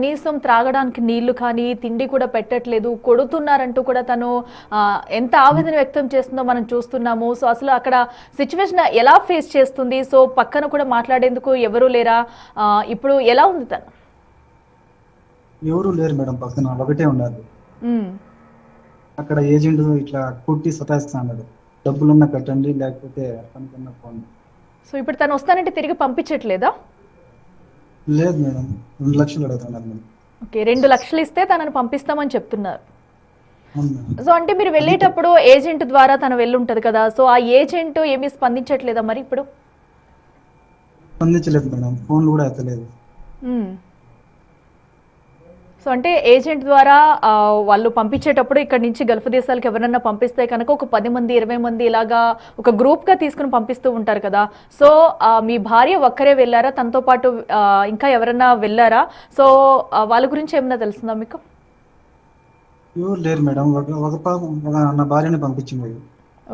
కనీసం త్రాగడానికి నీళ్లు కానీ తిండి కూడా పెట్టట్లేదు, కొడుతున్నారంటూ కూడా తను ఎంత ఆవేదన వ్యక్తం చేస్తుందో మనం చూస్తున్నాము. సో అసలు అక్కడ సిచ్యువేషన్ ఎలా ఫేస్ చేస్తుంది? సో పక్కన కూడా మాట్లాడేందుకు ఎవరు లేరా? ఇప్పుడు ఎలా ఉంది తను? ఎవరు లేరు మేడం, పక్కన ఒకటే ఉన్నారు. ఉమ్. అక్కడ ఏజెంట్ ఇట్లా కుట్టి సతాయిస్తా అన్నాడు, డబ్బులున్నా కట్టండి లేకపోతే పనికన్నా పోండి. సో ఇప్పుడు తను వస్తానంటే తిరిగి పంపించట్లేదా? లేదు మేడం, 2 లక్షలు అడుగుతున్నారు మేడం. ఓకే, 2 లక్షలు ఇస్తే తనని పంపిస్తామని చెప్తున్నారు. అవును మేడం. సో అంటే మీరు వెళ్ళేటప్పుడు ఏజెంట్ ద్వారా తను వెళ్ళుంటది కదా, సో ఆ ఏజెంట్ ఏమీ స్పందించట్లేదా మరి ఇప్పుడు? స్పందించలేదు మేడం, ఫోన్లు కూడా ఎత్తలేదు. మ్మ్. సో అంటే ఏజెంట్ ద్వారా వాళ్ళు పంపించేటప్పుడు ఇక్కడ నుంచి గల్ఫ్ దేశాలకు ఎవరన్నా పంపిస్తే కనుక ఒక 10 మంది 20 మంది ఇలాగా ఒక గ్రూప్గా తీసుకుని పంపిస్తూ ఉంటారు కదా. సో మీ భార్య ఒక్కరే వెళ్ళారా? తనతో పాటు ఇంకా ఎవరన్నా వెళ్ళారా? సో వాళ్ళ గురించి ఏమన్నా తెలుస్తుందా మీకు? ఎవరు లేరు మేడం, ఒక పాప నా భార్యని పంపించింది.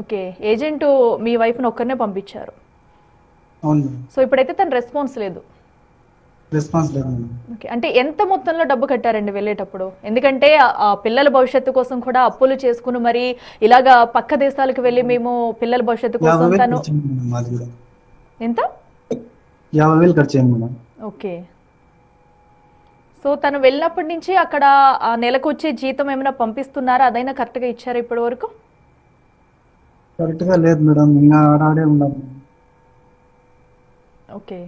ఓకే, ఏజెంట్ మీ వైఫ్ని ఒక్కరినే పంపించారు. అవును మేడం. సో ఇప్పుడైతే తన రెస్పాన్స్ లేదు. రెస్పాన్స్ లేదు మేడం. ఓకే, అంటే ఎంత మొత్తంలో డబ్బు కట్టారండి వెళ్ళేటప్పుడు? ఎందుకంటే ఆ పిల్లల భవిష్యత్తు కోసం కూడా అప్పులు చేసుకుని మరి ఇలాగా పక్క దేశాలకు వెళ్ళి మేము పిల్లల భవిష్యత్తు కోసం 50,000 తను ఖర్చు అయింది మేడం, మాది కూడా ఎంత? 50,000 ఖర్చు అయింది మేడం. ఓకే, సో తను వెళ్ళినప్పటి నుంచి అక్కడ నెలకు వచ్చే జీతం ఏమైనా పంపిస్తున్నారా? అదైనా కరెక్ట్గా ఇచ్చారా ఇప్పటి వరకు? కరెక్ట్ గా లేదు మేడం, ఇంకా ఆడాడే ఉన్నాను. ఓకే,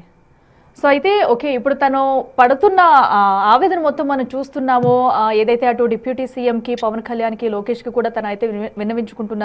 సో అయితే ఓకే, ఇప్పుడు తను పడుతున్న ఆవేదన మొత్తం మనం చూస్తున్నాము. ఏదైతే అటు డిప్యూటీ సీఎంకి, పవన్ కళ్యాణ్కి, లోకేష్కి కూడా తను అయితే విన్నవించుకుంటున్నారు.